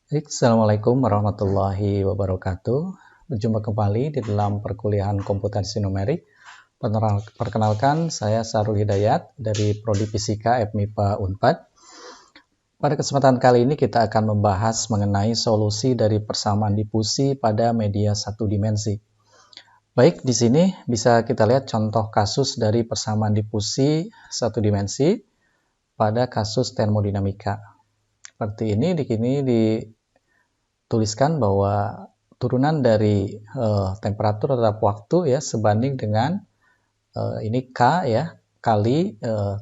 Assalamualaikum warahmatullahi wabarakatuh. Berjumpa kembali di dalam perkuliahan komputasi numerik. Perkenalkan, saya Sarul Hidayat dari Prodi Fisika FMIPA Unpad. Pada kesempatan kali ini kita akan membahas mengenai solusi dari persamaan difusi pada media satu dimensi. Baik, di sini bisa kita lihat contoh kasus dari persamaan difusi satu dimensi pada kasus termodinamika. Seperti ini, tuliskan bahwa turunan dari temperatur terhadap waktu ya sebanding dengan ini K ya kali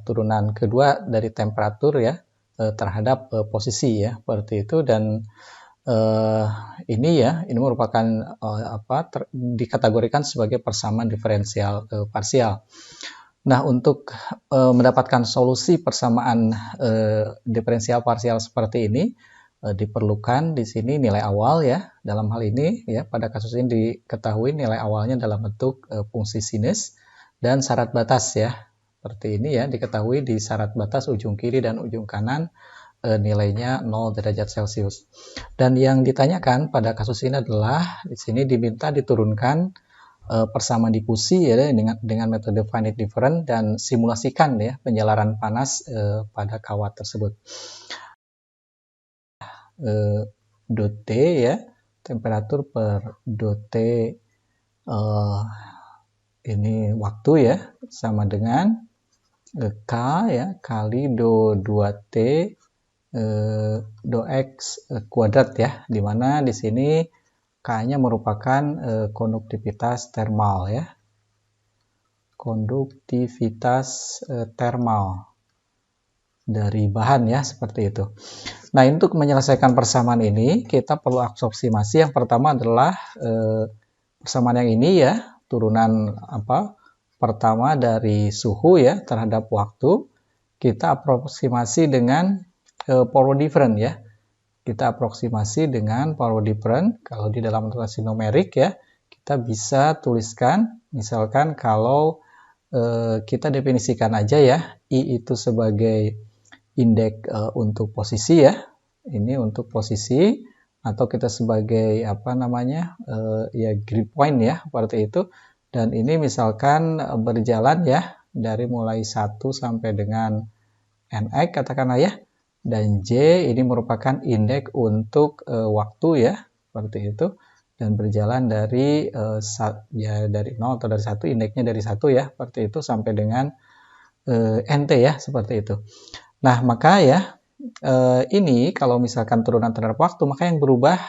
turunan kedua dari temperatur ya terhadap posisi ya seperti itu. Dan ini merupakan dikategorikan sebagai persamaan diferensial parsial. Nah, untuk mendapatkan solusi persamaan diferensial parsial seperti ini diperlukan di sini nilai awal ya. Dalam hal ini ya pada kasus ini diketahui nilai awalnya dalam bentuk fungsi sinus dan syarat batas ya. Seperti ini ya, diketahui di syarat batas ujung kiri dan ujung kanan nilainya 0 derajat Celcius. Dan yang ditanyakan pada kasus ini adalah di sini diminta diturunkan persamaan difusi ya dengan metode finite difference dan simulasikan ya penjalaran panas pada kawat tersebut. Dot T ya, temperatur per dot T ini waktu ya sama dengan K ya kali do 2T do X kuadrat ya, dimana di sini K-nya merupakan konduktivitas termal ya, konduktivitas termal dari bahan ya, seperti itu. Nah, untuk menyelesaikan persamaan ini kita perlu aproximasi. Yang pertama adalah persamaan yang ini ya, turunan pertama dari suhu ya terhadap waktu, kita aproksimasi dengan power difference ya. Kita aproksimasi dengan power difference. Kalau di dalam notasi numerik ya, kita bisa tuliskan misalkan kalau kita definisikan aja ya, I itu sebagai indeks untuk posisi ya, ini untuk posisi, atau kita sebagai ya grid point ya seperti itu. Dan ini misalkan berjalan ya dari mulai 1 sampai dengan nx katakanlah ya, dan J ini merupakan indeks untuk waktu ya seperti itu, dan berjalan dari dari 0 atau dari 1, indeksnya dari 1 ya seperti itu sampai dengan NT ya seperti itu. Nah, maka ya ini kalau misalkan turunan terhadap waktu, maka yang berubah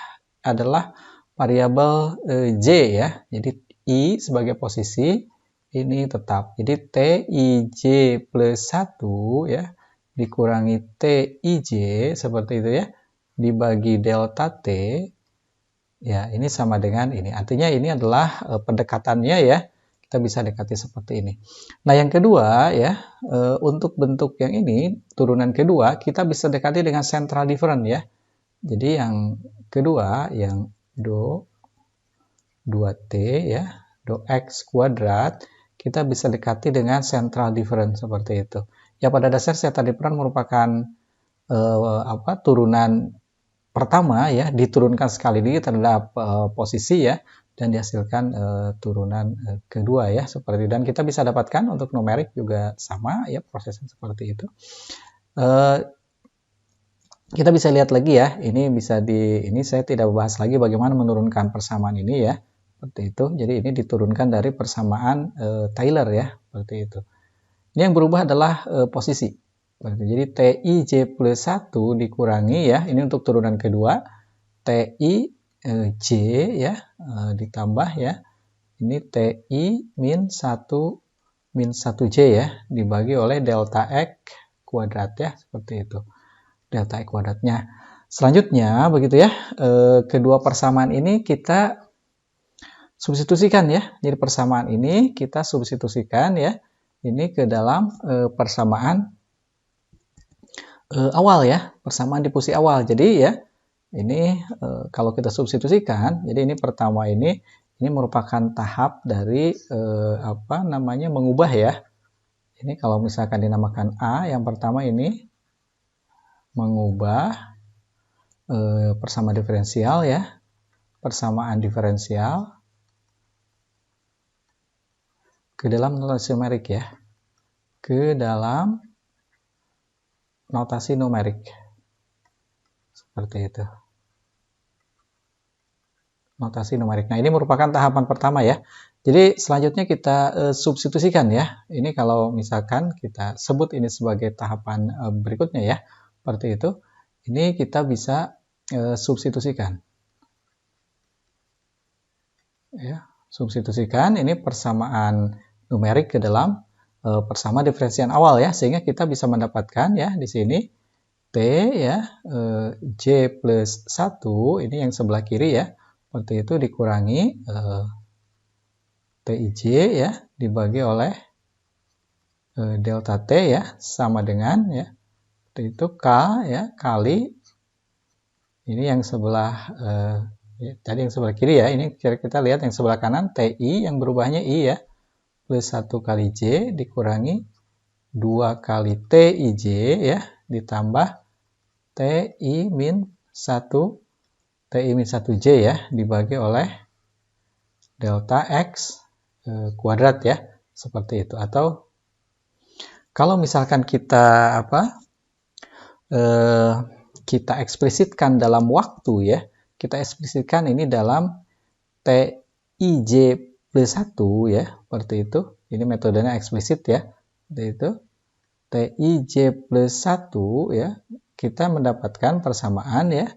adalah variabel J ya. Jadi I sebagai posisi ini tetap. Jadi TIJ plus 1 ya dikurangi TIJ seperti itu ya, dibagi delta T ya, ini sama dengan ini. Artinya ini adalah pendekatannya ya. Kita bisa dekati seperti ini. Nah, yang kedua ya, untuk bentuk yang ini, turunan kedua, kita bisa dekati dengan central difference ya. Jadi yang kedua, yang do 2T ya, do X kuadrat, kita bisa dekati dengan central difference seperti itu. Ya, pada dasar central difference merupakan turunan pertama ya, diturunkan sekali lagi terhadap posisi ya, dan dihasilkan turunan kedua ya seperti. Dan kita bisa dapatkan untuk numerik juga sama ya, prosesnya seperti itu. Kita bisa lihat lagi ya, ini saya tidak bahas lagi bagaimana menurunkan persamaan ini ya seperti itu. Jadi ini diturunkan dari persamaan Taylor ya seperti itu. Ini yang berubah adalah posisi. Jadi TIJ plus 1 dikurangi ya, ini untuk turunan kedua, TIJ ya ditambah ya, ini TI min 1J ya, dibagi oleh delta X kuadrat ya, seperti itu. Delta X kuadratnya. Selanjutnya begitu ya, kedua persamaan ini kita substitusikan ya. Jadi persamaan ini kita substitusikan ya, ini ke dalam persamaan awal ya, persamaan difusi awal. Jadi ya, ini kalau kita substitusikan, jadi ini pertama ini merupakan tahap dari mengubah ya. Ini kalau misalkan dinamakan A, yang pertama ini mengubah persamaan diferensial ya, persamaan diferensial ke dalam notasi numerik ya, ke dalam notasi numerik seperti itu. Notasi numerik. Nah, ini merupakan tahapan pertama ya. Jadi selanjutnya kita substitusikan ya. Ini kalau misalkan kita sebut ini sebagai tahapan berikutnya ya, seperti itu. Ini kita bisa substitusikan. Ya, substitusikan ini persamaan numerik ke dalam persamaan diferensian awal ya, sehingga kita bisa mendapatkan ya di sini T ya, J plus 1, ini yang sebelah kiri ya, seperti itu dikurangi TIJ ya, dibagi oleh delta T ya, sama dengan ya, itu K ya, kali, ini yang sebelah, ya, tadi yang sebelah kiri ya, ini kita lihat yang sebelah kanan, TI yang berubahnya I ya, plus 1 kali J dikurangi 2 kali TIJ ya, ditambah TI min 1 TI-1J ya, dibagi oleh delta X kuadrat ya, seperti itu. Atau kalau misalkan kita kita eksplisitkan dalam waktu ya, kita eksplisitkan ini dalam TIJ plus 1 ya, seperti itu. Ini metodenya eksplisit ya, seperti itu. TIJ plus 1 ya, kita mendapatkan persamaan ya,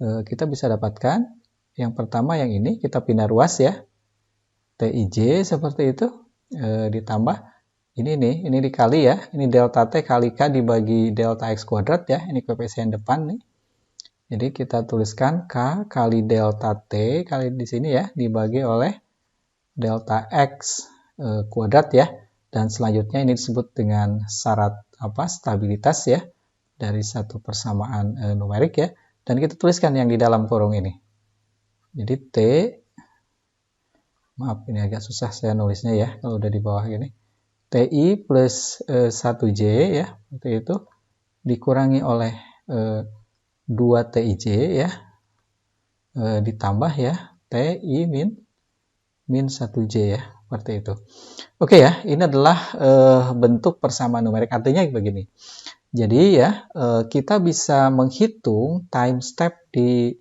kita bisa dapatkan yang pertama yang ini kita pindah ruas ya, TIJ seperti itu, ditambah ini nih, ini dikali ya, ini delta T kali K dibagi delta X kuadrat ya, ini koefisien depan nih. Jadi kita tuliskan K kali delta T kali di sini ya, dibagi oleh delta X kuadrat ya, dan selanjutnya ini disebut dengan syarat stabilitas ya, dari satu persamaan numerik ya, dan kita tuliskan yang di dalam kurung ini. Jadi T, maaf ini agak susah saya nulisnya ya kalau udah di bawah gini, TI plus 1J ya, seperti itu, dikurangi oleh 2 TIJ ya, ditambah ya TI min 1J ya, seperti itu. Oke ya, ini adalah bentuk persamaan numerik, artinya begini. Jadi ya, kita bisa menghitung time step di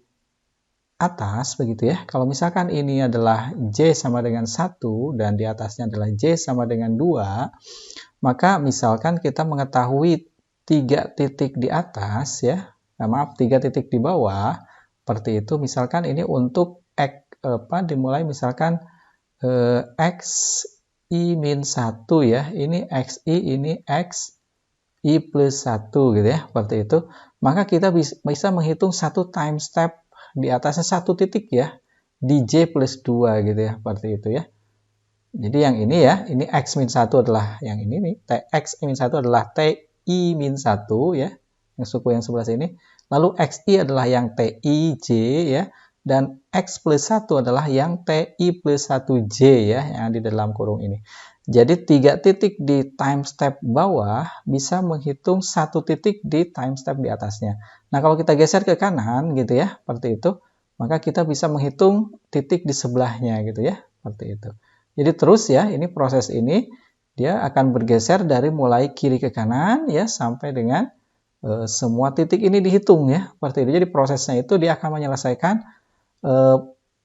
atas begitu ya. Kalau misalkan ini adalah J sama dengan 1 dan di atasnya adalah J sama dengan 2, maka misalkan kita mengetahui 3 titik di atas ya, maaf 3 titik di bawah, seperti itu. Misalkan ini untuk X, dimulai misalkan X I min 1 ya, ini XI, ini X I plus 1 gitu ya, seperti itu. Maka kita bisa menghitung satu time step di atasnya satu titik ya, di J plus 2 gitu ya, seperti itu ya. Jadi yang ini ya, ini X min 1 adalah yang ini nih, X min 1 adalah TI min 1 ya, yang suku yang sebelah sini. Lalu XI adalah yang TIJ ya, dan X plus 1 adalah yang TI plus 1J ya, yang di dalam kurung ini. Jadi 3 titik di time step bawah bisa menghitung 1 titik di time step di atasnya. Nah, kalau kita geser ke kanan gitu ya, seperti itu, maka kita bisa menghitung titik di sebelahnya gitu ya, seperti itu. Jadi terus ya, ini proses ini dia akan bergeser dari mulai kiri ke kanan ya sampai dengan semua titik ini dihitung ya, seperti itu. Jadi prosesnya itu dia akan menyelesaikan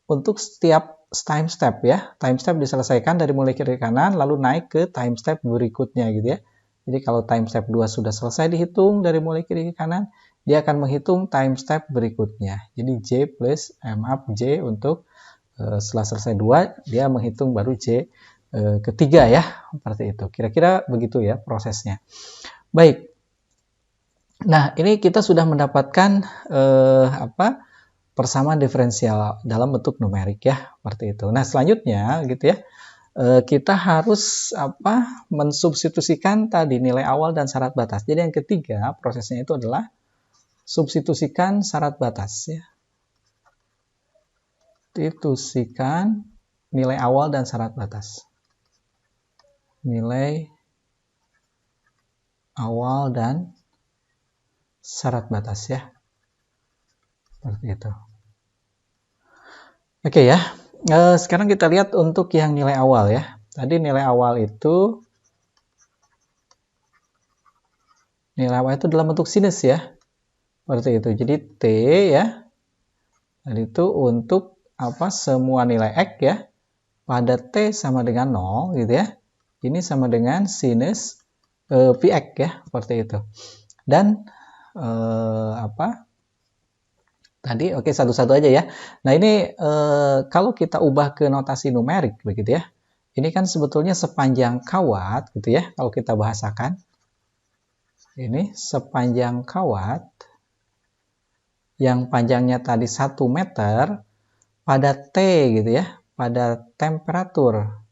untuk setiap time step ya. Time step diselesaikan dari mulai kiri ke kanan lalu naik ke time step berikutnya gitu ya. Jadi kalau time step 2 sudah selesai dihitung dari mulai kiri ke kanan, dia akan menghitung time step berikutnya. Jadi J plus maaf J untuk setelah selesai 2 dia menghitung baru J ketiga ya, seperti itu. Kira-kira begitu ya prosesnya. Baik. Nah, ini kita sudah mendapatkan persamaan diferensial dalam bentuk numerik ya, seperti itu. Nah, selanjutnya gitu ya, kita harus mensubstitusikan tadi nilai awal dan syarat batas. Jadi yang ketiga prosesnya itu adalah substitusikan syarat batas ya. Substitusikan nilai awal dan syarat batas. Nilai awal dan syarat batas ya. seperti itu. Oke ya, sekarang kita lihat untuk yang nilai awal ya. Tadi nilai awal itu dalam bentuk sinus ya, seperti itu. Jadi T ya, tadi itu untuk apa, semua nilai X ya, pada T sama dengan 0 gitu ya. Ini sama dengan sinus Px ya, seperti itu. Dan apa? Tadi oke, satu-satu aja ya. Nah ini kalau kita ubah ke notasi numerik begitu ya. Ini kan sebetulnya sepanjang kawat gitu ya, kalau kita bahasakan. Ini sepanjang kawat yang panjangnya tadi 1 meter pada T gitu ya, pada temperatur.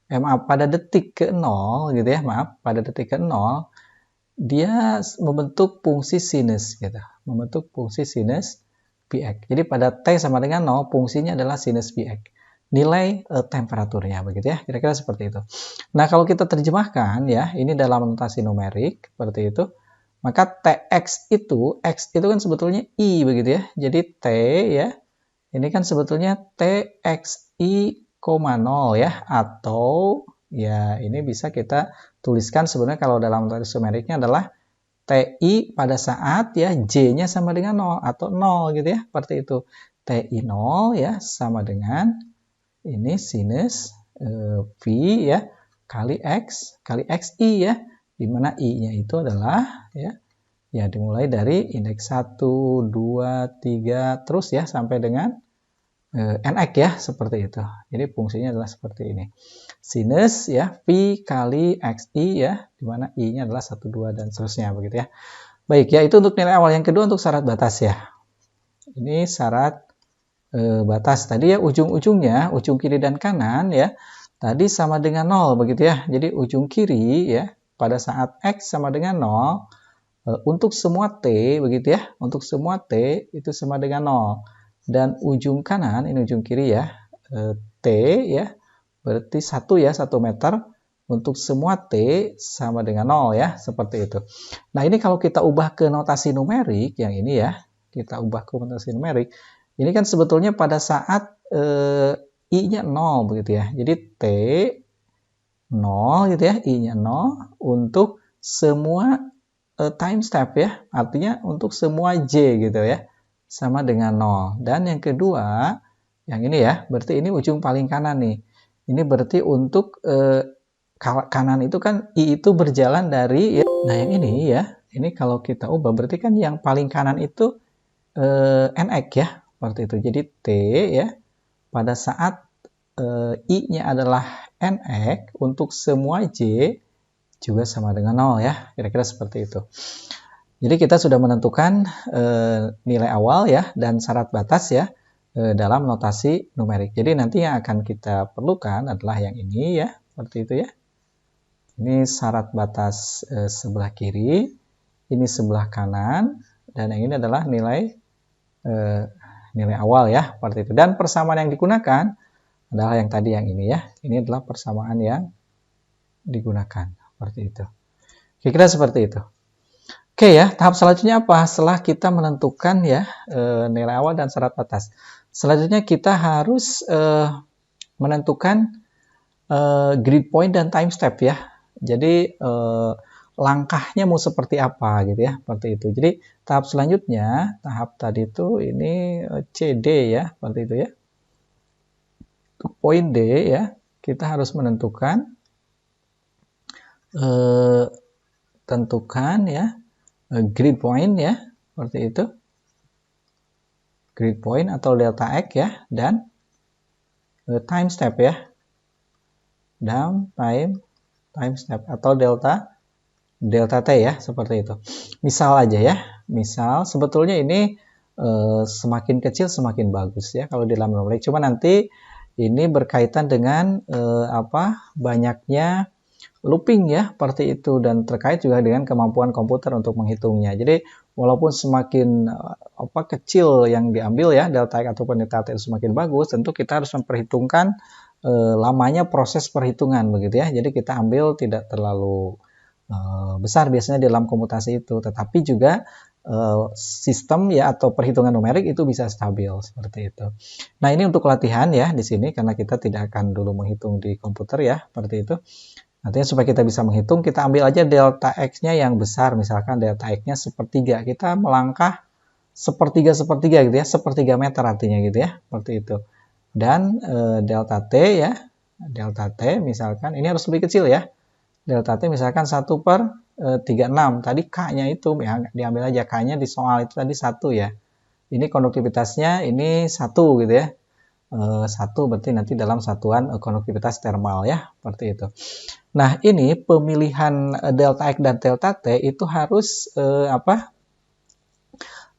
Maaf, pada detik ke 0 gitu ya, maaf, pada detik ke 0 dia membentuk fungsi sinus gitu. Membentuk fungsi sinus Px. Jadi pada T sama dengan 0, fungsinya adalah sinus Px. Nilai temperaturnya begitu ya, kira-kira seperti itu. Nah, kalau kita terjemahkan ya, ini dalam notasi numerik seperti itu, maka Tx itu, X itu kan sebetulnya I begitu ya. Jadi T ya, ini kan sebetulnya TXI, 0 ya, atau ya ini bisa kita tuliskan sebenarnya kalau dalam notasi numeriknya adalah TI pada saat ya J-nya sama dengan 0 atau 0 gitu ya, seperti itu. TI 0 ya sama dengan ini sinus V ya kali X kali XI ya, dimana I-nya itu adalah ya dimulai dari indeks 1, 2, 3 terus ya sampai dengan NX ya, seperti itu. Jadi fungsinya adalah seperti ini. Sinus ya V kali XI ya, dimana I-nya adalah 1, 2 dan seterusnya begitu ya. Baik ya, itu untuk nilai awal. Yang kedua untuk syarat batas ya. Ini syarat batas tadi ya, ujung-ujungnya, ujung kiri dan kanan ya, tadi sama dengan 0 begitu ya. Jadi ujung kiri ya pada saat X sama dengan 0 untuk semua T begitu ya, untuk semua T itu sama dengan 0. Dan ujung kanan, ini ujung kiri ya, T ya, berarti 1 ya, 1 meter untuk semua T sama dengan 0 ya, seperti itu. Nah ini kalau kita ubah ke notasi numerik, yang ini ya, kita ubah ke notasi numerik, ini kan sebetulnya pada saat I-nya 0 begitu ya, jadi T 0 gitu ya, I-nya 0 untuk semua time step ya, artinya untuk semua J gitu ya, sama dengan 0. Dan yang kedua, yang ini ya, berarti ini ujung paling kanan nih. Ini berarti untuk kanan itu kan I itu berjalan dari, nah yang ini ya, ini kalau kita ubah berarti kan yang paling kanan itu NX ya, seperti itu. Jadi T ya, pada saat I-nya adalah NX untuk semua J juga sama dengan 0 ya, kira-kira seperti itu. Jadi kita sudah menentukan nilai awal ya dan syarat batas ya dalam notasi numerik. Jadi nanti yang akan kita perlukan adalah yang ini ya, seperti itu ya. Ini syarat batas sebelah kiri, ini sebelah kanan, dan yang ini adalah nilai awal ya, seperti itu. Dan persamaan yang digunakan adalah yang tadi yang ini ya. Ini adalah persamaan yang digunakan, seperti itu. Kira-kira seperti itu. Oke ya, tahap selanjutnya apa? Setelah kita menentukan ya nilai awal dan syarat batas. Selanjutnya kita harus menentukan grid point dan time step ya. Jadi langkahnya mau seperti apa gitu ya, seperti itu. Jadi tahap selanjutnya, tahap tadi itu ini CD ya, seperti itu ya. Untuk poin D ya, kita harus menentukan tentukan ya grid point ya, seperti itu. Grid point atau delta X ya, dan time step ya. Dan time step atau delta T ya, seperti itu. Misal aja ya. Misal sebetulnya ini semakin kecil semakin bagus ya kalau di dalam numerik. Cuma nanti ini berkaitan dengan banyaknya looping ya, seperti itu, dan terkait juga dengan kemampuan komputer untuk menghitungnya. Jadi walaupun semakin kecil yang diambil ya delta X ataupun delta T semakin bagus, tentu kita harus memperhitungkan lamanya proses perhitungan begitu ya. Jadi kita ambil tidak terlalu besar biasanya dalam komputasi itu, tetapi juga sistem ya atau perhitungan numerik itu bisa stabil seperti itu. Nah, ini untuk latihan ya di sini karena kita tidak akan dulu menghitung di komputer ya, seperti itu. Artinya supaya kita bisa menghitung, kita ambil aja delta X-nya yang besar, misalkan delta X-nya sepertiga. Kita melangkah sepertiga gitu ya, sepertiga meter artinya gitu ya, seperti itu. Dan delta T ya, delta T misalkan, ini harus lebih kecil ya. Delta T misalkan 1/36. Tadi K-nya itu ya, diambil aja K-nya di soal itu tadi 1 ya. Ini konduktivitasnya ini 1 gitu ya. 1 berarti nanti dalam satuan konduktivitas termal ya, seperti itu. Nah, ini pemilihan delta X dan delta T itu harus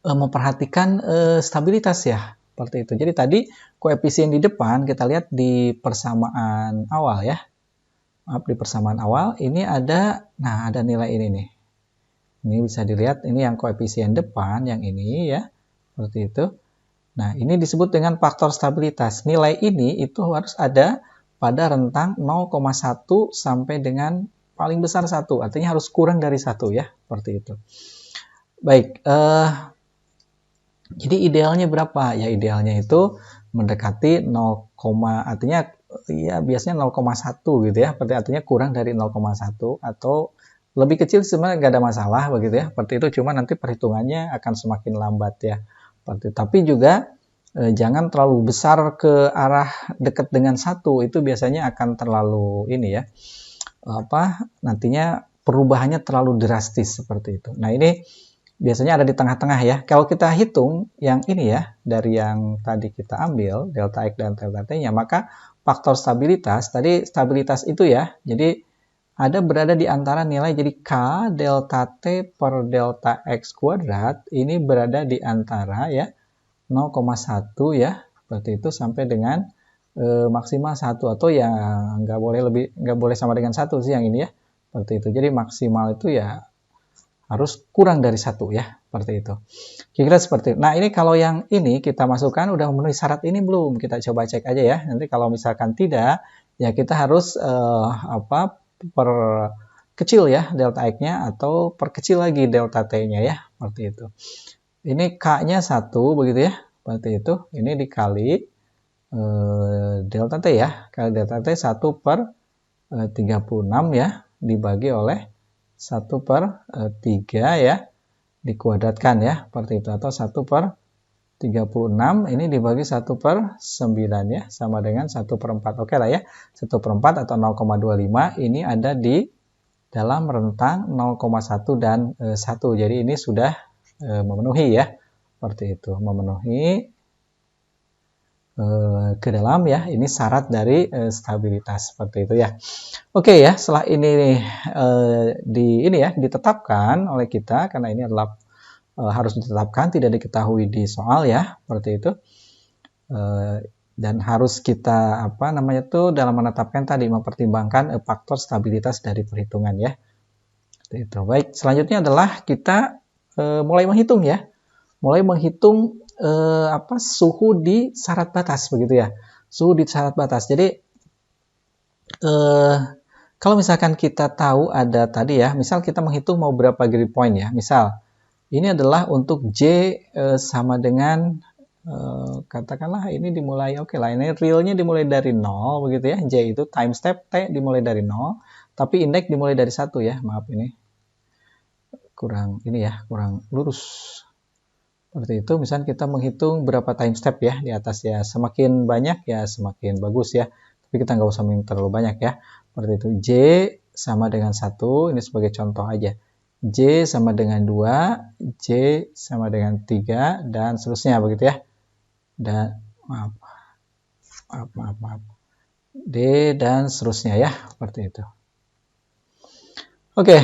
memperhatikan stabilitas ya, seperti itu. Jadi tadi koefisien di depan kita lihat di persamaan awal ya. Maaf, di persamaan awal ini ada, nah ada nilai ini nih. Ini bisa dilihat, ini yang koefisien depan, yang ini ya, seperti itu. Nah, ini disebut dengan faktor stabilitas. Nilai ini itu harus ada pada rentang 0,1 sampai dengan paling besar 1. Artinya harus kurang dari 1 ya, seperti itu. Baik, jadi idealnya berapa? Ya idealnya itu mendekati 0, artinya ya biasanya 0,1 gitu ya. Berarti artinya kurang dari 0,1 atau lebih kecil sebenarnya nggak ada masalah begitu ya. Seperti itu, cuma nanti perhitungannya akan semakin lambat ya. Tapi juga jangan terlalu besar ke arah dekat dengan 1, itu biasanya akan terlalu ini ya. Nantinya perubahannya terlalu drastis seperti itu. Nah, ini biasanya ada di tengah-tengah ya. Kalau kita hitung yang ini ya, dari yang tadi kita ambil, delta X dan delta T-nya, maka faktor stabilitas, tadi stabilitas itu ya, jadi ada berada di antara nilai, jadi K delta T per delta X kuadrat, ini berada di antara ya, 0,1 ya, seperti itu sampai dengan maksimal 1, atau ya nggak boleh sama dengan 1 sih yang ini ya, seperti itu. Jadi maksimal itu ya harus kurang dari 1 ya, seperti itu. Kira-kira seperti itu. Nah, ini kalau yang ini kita masukkan udah memenuhi syarat ini belum? Kita coba cek aja ya. Nanti kalau misalkan tidak, ya kita harus per kecil ya delta X-nya atau perkecil lagi delta T-nya ya, seperti itu. Ini K-nya 1 begitu ya, seperti itu. Ini dikali delta T ya, kali delta T 1/36 ya, dibagi oleh 1/3 ya, dikuadratkan ya, seperti itu, atau 1/36 ini dibagi 1/9 ya, sama dengan 1/4. Oke lah ya, 1/4 atau 0,25 ini ada di dalam rentang 0,1 dan 1. Jadi ini sudah memenuhi ya, seperti itu, memenuhi ke dalam ya, ini syarat dari stabilitas, seperti itu ya. Oke ya, setelah ini ditetapkan oleh kita, karena ini adalah harus ditetapkan, tidak diketahui di soal ya, seperti itu. Dan harus kita dalam menetapkan tadi mempertimbangkan faktor stabilitas dari perhitungan ya. Seperti itu. Baik, selanjutnya adalah kita mulai menghitung ya. Mulai menghitung suhu di syarat batas begitu ya. Suhu di syarat batas. Jadi kalau misalkan kita tahu ada tadi ya, misal kita menghitung mau berapa degree point ya. Misal ini adalah untuk J sama dengan katakanlah ini dimulai, oke lah, ini realnya dimulai dari 0 begitu ya. J itu time step, T dimulai dari 0, tapi indeks dimulai dari 1 ya. Maaf, ini kurang lurus. Seperti itu, misalnya kita menghitung berapa time step ya di atas ya, semakin banyak ya semakin bagus ya, tapi kita nggak usah terlalu banyak ya. Seperti itu, J sama dengan 1, ini sebagai contoh aja, J sama dengan 2, J sama dengan 3, dan seterusnya begitu ya. Dan maaf, D dan seterusnya ya, seperti itu. Oke,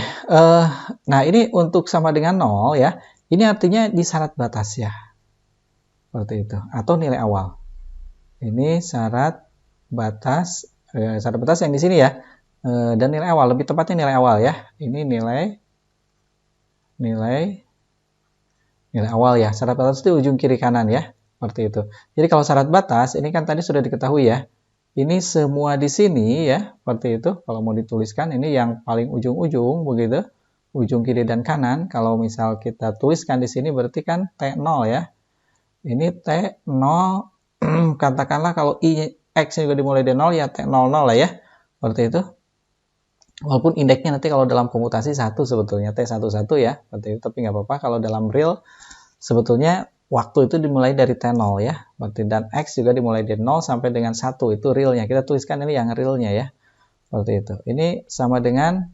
nah ini untuk sama dengan 0 ya. Ini artinya di syarat batas ya, seperti itu, atau nilai awal. Ini syarat batas yang di sini ya, dan nilai awal, lebih tepatnya nilai awal ya. Ini nilai awal ya. Syarat batas itu ujung kiri kanan ya, seperti itu. Jadi kalau syarat batas ini kan tadi sudah diketahui ya. Ini semua di sini ya, seperti itu. Kalau mau dituliskan ini yang paling ujung-ujung begitu. ujung kiri dan kanan, kalau misal kita tuliskan di sini berarti kan T0 ya. Ini T0, katakanlah kalau X juga dimulai dari 0 ya T00 lah ya. Seperti itu. Walaupun indeksnya nanti kalau dalam komputasi 1 sebetulnya T11 ya, seperti itu, tapi nggak apa-apa. Kalau dalam real sebetulnya waktu itu dimulai dari T0 ya, berarti, dan X juga dimulai dari 0 sampai dengan 1, itu realnya. Kita tuliskan ini yang realnya ya, seperti itu. Ini sama dengan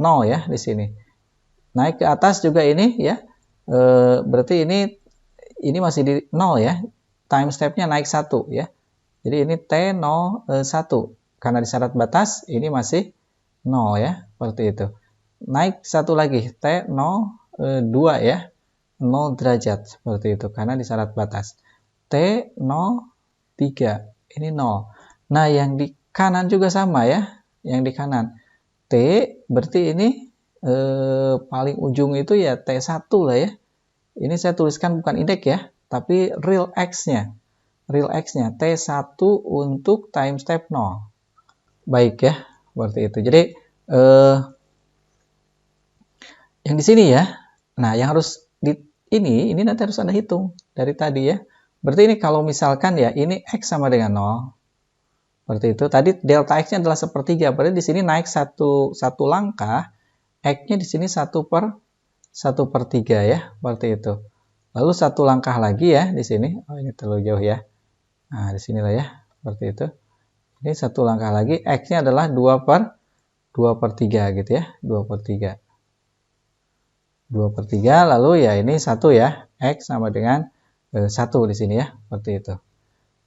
0 ya di sini. Naik ke atas juga ini ya, berarti ini masih di 0 ya, time step-nya naik 1 ya. Jadi ini T01, karena di syarat batas ini masih 0 ya, seperti itu. Naik satu lagi T02 ya, 0 derajat, seperti itu, karena di syarat batas. T03 ini 0. Nah yang di kanan juga sama ya, yang di kanan T berarti ini paling ujung itu ya T1 lah ya. Ini saya tuliskan bukan indeks ya, tapi real X-nya. Real X-nya T1 untuk time step 0. Baik ya, seperti itu. Jadi yang di sini ya. Nah, yang harus ini nanti harus Anda hitung dari tadi ya. Berarti ini kalau misalkan ya, ini X sama dengan 0. Seperti itu. Tadi delta X-nya adalah sepertiga. Berarti di sini naik satu langkah. X-nya di sini 1/3 ya. Seperti itu. Lalu satu langkah lagi ya di sini. Oh, ini terlalu jauh ya. Nah, di sinilah ya. Seperti itu. Ini satu langkah lagi. X-nya adalah 2/3 gitu ya. 2/3. 2/3, lalu ya ini 1 ya. X sama dengan 1 di sini ya. Seperti itu.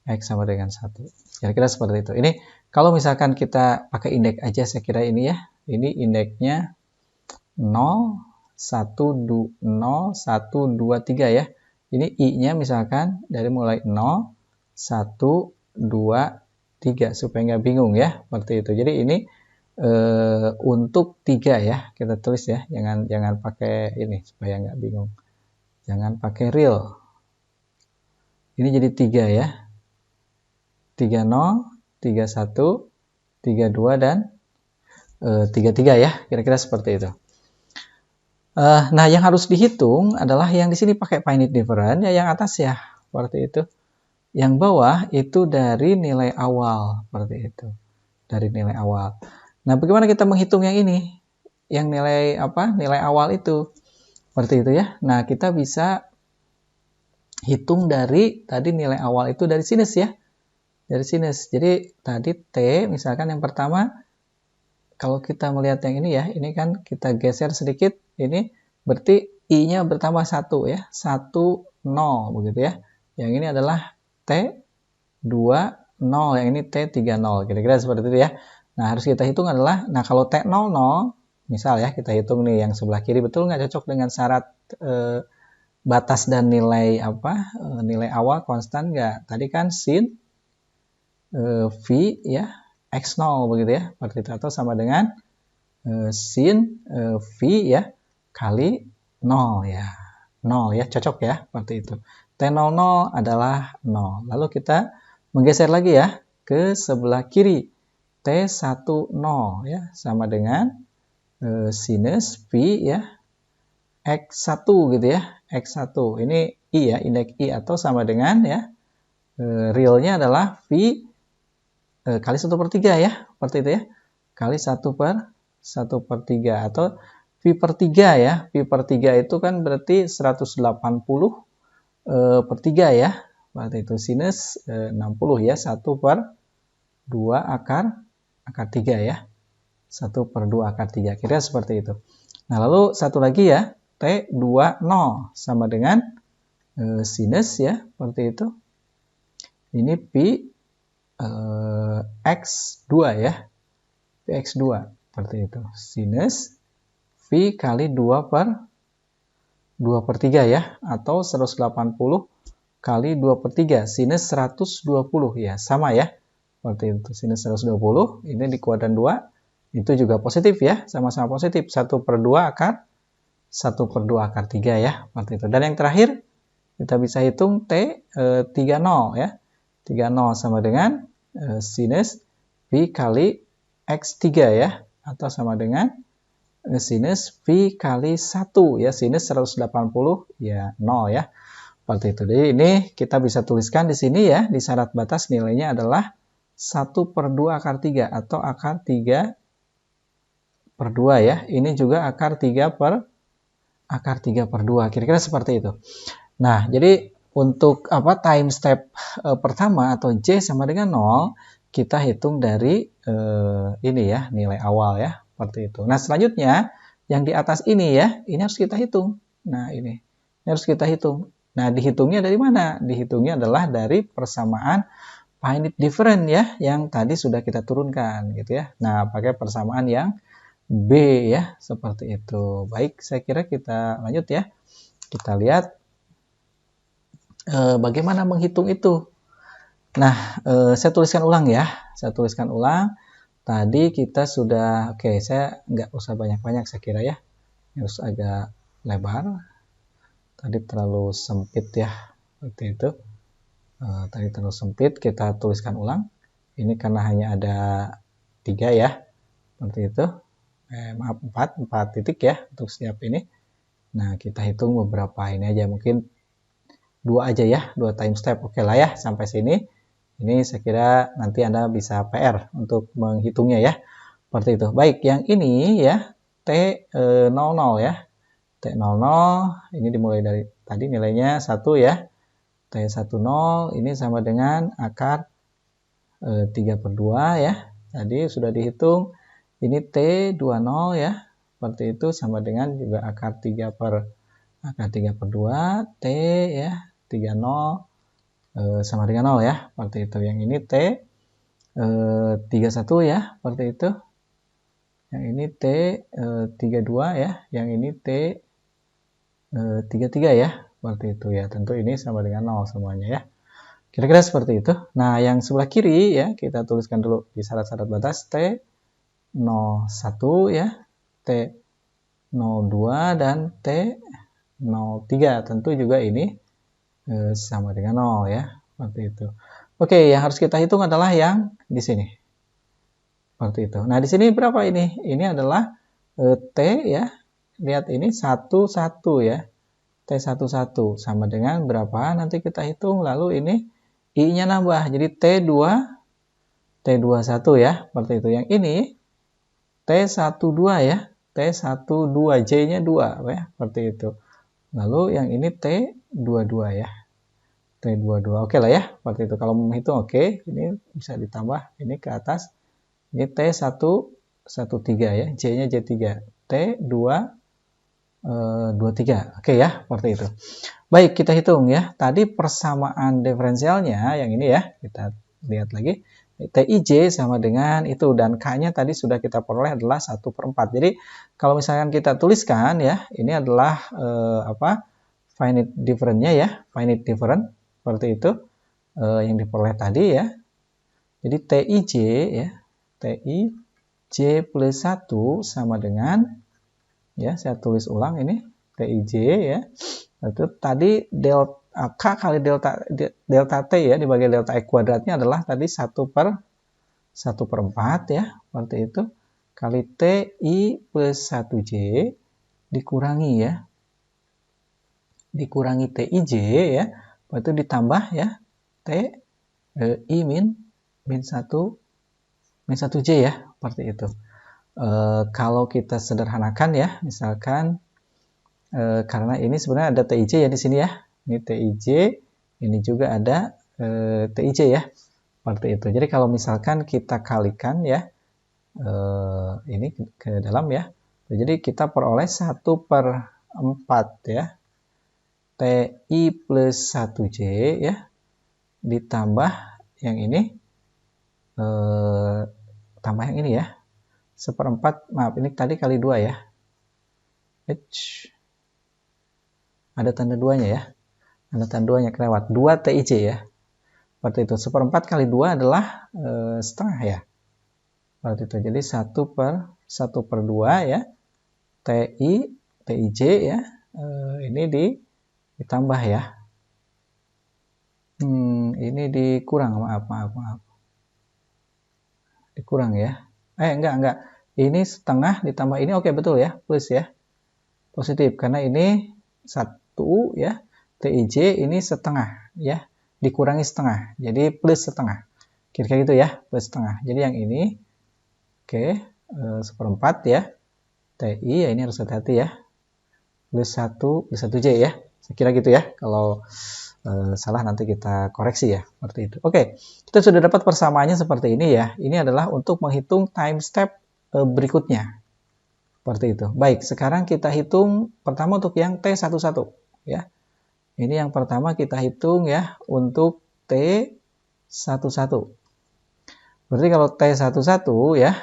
X sama dengan 1. Kira-kira seperti itu. Ini kalau misalkan kita pakai indeks aja, saya kira ini ya. Ini indeksnya 0, 1, 0, 1, 2, 3 ya. Ini I-nya misalkan dari mulai 0, 1, 2, 3. Supaya nggak bingung ya. Seperti itu. Jadi ini untuk 3 ya. Kita tulis ya. Jangan pakai ini supaya nggak bingung. Jangan pakai real. Ini jadi 3 ya. 30, 31, 32 dan 33 ya. Kira-kira seperti itu. Nah, yang harus dihitung adalah yang di sini pakai finite difference ya, yang atas ya. Seperti itu. Yang bawah itu dari nilai awal, seperti itu. Dari nilai awal. Nah, bagaimana kita menghitung yang ini? Yang nilai apa? Nilai awal itu. Seperti itu ya. Nah, kita bisa hitung dari tadi nilai awal itu dari sinus ya. Dari sinus. Jadi tadi T misalkan yang pertama, kalau kita melihat yang ini ya, ini kan kita geser sedikit, ini berarti I-nya bertambah 1 ya. 1, 0 begitu ya. Yang ini adalah T2, 0. Yang ini T30. Kira-kira seperti itu ya. Nah, harus kita hitung adalah, nah kalau T00, misal ya, kita hitung nih yang sebelah kiri, betul nggak cocok dengan syarat batas dan nilai apa? Nilai awal konstan nggak? Tadi kan sin V ya, X0 begitu ya, seperti itu, atau sama dengan sin V ya, kali 0 ya. 0 ya, cocok ya, seperti itu. T00 adalah 0. Lalu kita menggeser lagi ya, ke sebelah kiri. T10 ya, sama dengan sinus V ya, X1 gitu ya, X1. Ini I ya, indeks I, atau sama dengan ya, realnya adalah V kali 1/3 ya, seperti itu ya, kali 1/3, atau V/3 ya. V/3 itu kan berarti 180/3 ya, berarti itu sinus 60 ya, 1/2 akar 3 ya. 1/2 akar 3. Kira seperti itu. Nah, lalu satu lagi ya. T20 sama dengan sinus ya. Seperti itu. Ini Pi X2 ya. Pi X2. Seperti itu. Sinus V kali 2/3 ya. Atau 180 kali 2/3. Sinus 120 ya. Sama ya. Seperti itu, sinus 120, ini di kuadran 2, itu juga positif ya, sama-sama positif, 1/2 akar 3 ya, seperti itu. Dan yang terakhir, kita bisa hitung T30 ya, 30 sama dengan sinus V kali X3 ya, atau sama dengan sinus V kali 1 ya, sinus 180 ya 0 ya. Seperti itu. Jadi ini kita bisa tuliskan di sini ya, di syarat batas nilainya adalah 1/2 akar 3 atau akar 3/2 ya. Ini juga akar 3/2. Kira-kira seperti itu. Nah, jadi untuk time step pertama atau J sama dengan 0, kita hitung dari ini ya, nilai awal ya, seperti itu. Nah, selanjutnya yang di atas ini ya, ini harus kita hitung. Nah, ini harus kita hitung. Nah, dihitungnya dari mana? Dihitungnya adalah dari persamaan finite difference ya, yang tadi sudah kita turunkan gitu ya. Nah, pakai persamaan yang B ya, seperti itu. Baik, saya kira kita lanjut ya. Kita lihat bagaimana menghitung itu. Nah, saya tuliskan ulang ya. Saya tuliskan ulang. Tadi kita sudah, oke, saya nggak usah banyak-banyak saya kira ya. Harus agak lebar. Tadi terlalu sempit ya, seperti itu. Tadi terlalu sempit, kita tuliskan ulang. Ini karena hanya ada 3 ya, seperti itu. Maaf, 4 titik ya untuk setiap ini. Nah, kita hitung beberapa ini aja, mungkin 2 aja ya, 2 time step. Oke lah ya, sampai sini. Ini saya kira nanti Anda bisa PR untuk menghitungnya ya. Seperti itu. Baik, yang ini ya, T00 ya. T00 ini dimulai dari tadi nilainya 1 ya. T10 ini sama dengan akar 3/2 ya. Tadi sudah dihitung. Ini T20 ya. Seperti itu sama dengan juga akar 3/2 T ya. 30 sama dengan 0 ya. Seperti itu. Yang ini T 31 ya. Seperti itu. Yang ini T 32 ya. Yang ini T 33 ya. Seperti itu ya. Tentu ini sama dengan 0 semuanya ya. Kira-kira seperti itu. Nah, yang sebelah kiri ya, kita tuliskan dulu di syarat-syarat batas T01 ya, T02 dan T03. Tentu juga ini sama dengan 0 ya. Seperti itu. Oke, yang harus kita hitung adalah yang di sini. Seperti itu. Nah, di sini berapa ini? Ini adalah T ya. Lihat ini 11 ya. T11 sama dengan berapa? Nanti kita hitung. Lalu ini I-nya nambah. Jadi T21 ya. Seperti itu. Yang ini T12 ya. T12, J-nya 2 ya. Seperti itu. Lalu yang ini T22 ya. T22. Oke lah ya. Seperti itu. Kalau menghitung oke. Ini bisa ditambah ini ke atas. Ini T113 ya. J-nya J3. T23. Oke ya. Seperti itu. Baik, kita hitung ya. Tadi persamaan diferensialnya yang ini ya. Kita lihat lagi. TIJ sama dengan itu. Dan K-nya tadi sudah kita peroleh adalah 1/4. Jadi, kalau misalkan kita tuliskan ya. Ini adalah finite difference-nya ya. Finite difference. Seperti itu. Yang diperoleh tadi ya. Jadi, TIJ ya. TIJ plus 1 sama dengan ya. Saya tulis ulang ini. TIJ ya. Itu tadi delta K kali delta T ya dibagi delta X kuadratnya adalah tadi 1/4 ya, seperti itu, kali TI plus 1J dikurangi ya, dikurangi TIJ ya, itu ditambah ya TI min 1J ya, seperti itu. Kalau kita sederhanakan ya, misalkan karena ini sebenarnya ada TIJ ya di sini ya. Ini TIJ, ini juga ada TIJ ya. Seperti itu. Jadi kalau misalkan kita kalikan ya, ini ke dalam ya. Jadi kita peroleh 1/4 ya. TI plus 1J ya. Ditambah yang ini. Tambah yang ini ya. 1/4, maaf ini tadi kali 2 ya. Ada tanda 2-nya ya. Ada tanda 2-nya kelewat. 2 TIJ ya. Seperti itu. 1/4 kali 2 adalah setengah ya. Seperti itu. Jadi 1/2 ya. TIJ ya. Ini ditambah ya. Ini dikurang. Maaf. Dikurang ya. Enggak. Ini setengah ditambah ini, oke betul ya, plus ya. Positif, karena ini 1 ya. TIJ ini setengah ya. Dikurangi setengah, jadi plus setengah. Kira-kira gitu ya, plus setengah. Jadi yang ini, oke, 1/4 ya. TI, ya ini harus hati-hati ya. Plus 1J ya. Saya kira gitu ya. Kalau salah nanti kita koreksi ya. Seperti itu. Oke, kita sudah dapat persamaannya seperti ini ya. Ini adalah untuk menghitung time step berikutnya. Seperti itu. Baik, sekarang kita hitung pertama untuk yang T11 ya. Ini yang pertama kita hitung ya untuk T11. Berarti kalau T11 ya,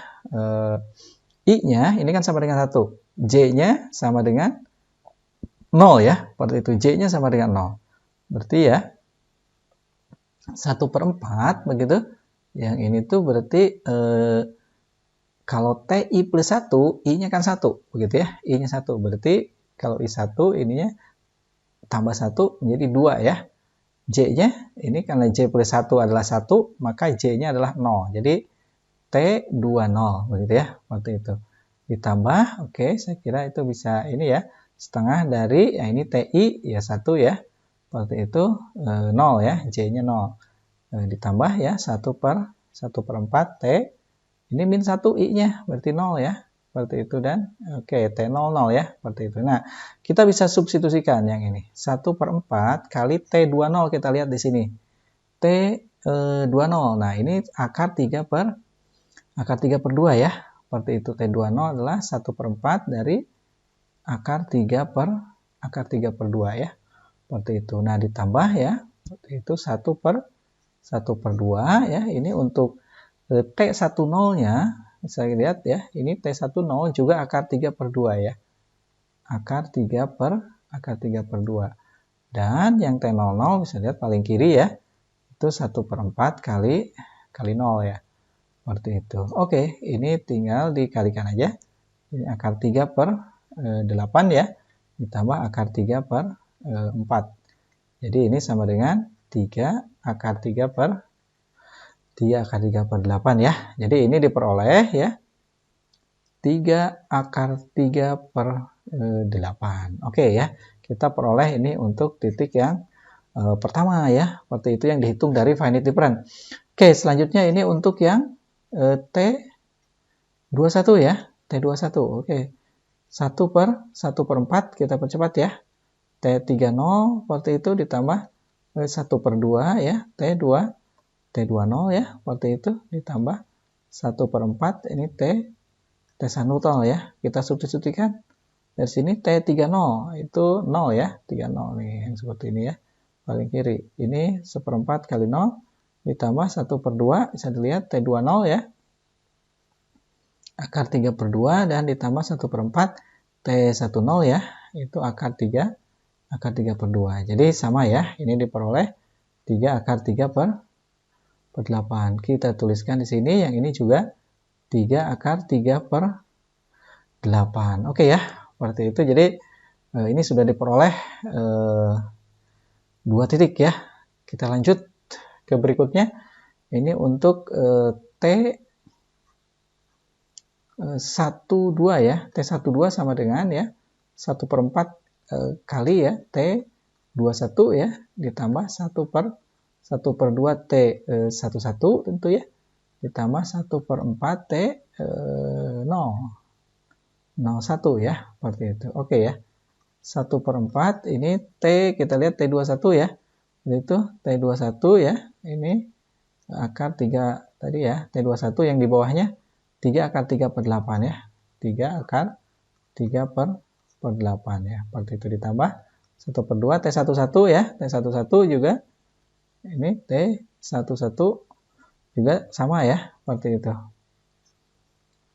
I-nya ini kan sama dengan 1. J-nya sama dengan 0 ya. Seperti itu. J-nya sama dengan 0. Berarti ya 1/4 begitu. Yang ini tuh berarti kalau TI plus 1, I-nya kan 1, begitu ya. I-nya 1, berarti kalau I1 ininya tambah 1 menjadi 2 ya. J-nya, ini karena J plus 1 adalah 1, maka J-nya adalah 0. Jadi T20, begitu ya. Seperti itu. Ditambah, oke, saya kira itu bisa ini ya. Setengah dari, ya ini TI, ya 1 ya. Seperti itu, 0 ya. J-nya 0. Ditambah ya, 1/4 T. Ini min 1 I-nya, berarti 0 ya. Seperti itu dan oke, T00 ya. Seperti itu. Nah, kita bisa substitusikan yang ini. 1/4 kali T20 kita lihat di sini. T20. Nah, ini akar 3/2 ya. Seperti itu. T20 adalah 1/4 dari akar 3/2 ya. Seperti itu. Nah, ditambah ya. Seperti itu 1/2 ya. Ini untuk T10-nya, saya lihat ya, ini T10 juga akar 3/2 ya. Akar 3/2. Dan yang T00 bisa lihat paling kiri ya, itu 1/4 kali 0 ya. Seperti itu. Oke, ini tinggal dikalikan aja. Ini akar 3/8 ya, ditambah akar 3/4. Jadi ini sama dengan 3 akar 3/8 ya. Jadi ini diperoleh ya 3 akar 3/8. Oke ya. Kita peroleh ini untuk titik yang pertama ya. Seperti itu yang dihitung dari finite difference. Oke, selanjutnya ini untuk yang T21 ya. T21. Oke. 1/4 kita percepat ya. T30 seperti itu ditambah 1/2 ya. T20 ya, seperti itu, ditambah 1/4, ini T1 ya, kita substitusikan, dari sini T30, itu 0 ya, 30 nih, yang seperti ini ya, paling kiri, ini 1/4 kali 0, ditambah 1/2, bisa dilihat T20 ya, akar 3/2, dan ditambah 1/4, T10 ya, itu akar 3/2, jadi sama ya, ini diperoleh 3 akar 3/8. Kita tuliskan di sini, yang ini juga 3 akar 3/8. Oke ya, seperti itu. Jadi ini sudah diperoleh 2 titik ya. Kita lanjut ke berikutnya. Ini untuk T12 ya. T12 sama dengan ya 1/4 kali ya T21 ya, ditambah 1/2 T11 tentu ya, ditambah 1/4 T01 ya, seperti itu. Oke ya, 1/4 ini T, kita lihat T21 ya, itu T21 ya, ini akar 3 tadi ya, T21 yang di bawahnya 3 akar 3/8 ya, 3 akar 3/8 ya, seperti itu, ditambah 1/2 T11 ya, T11 juga ini T11 juga sama ya, seperti itu.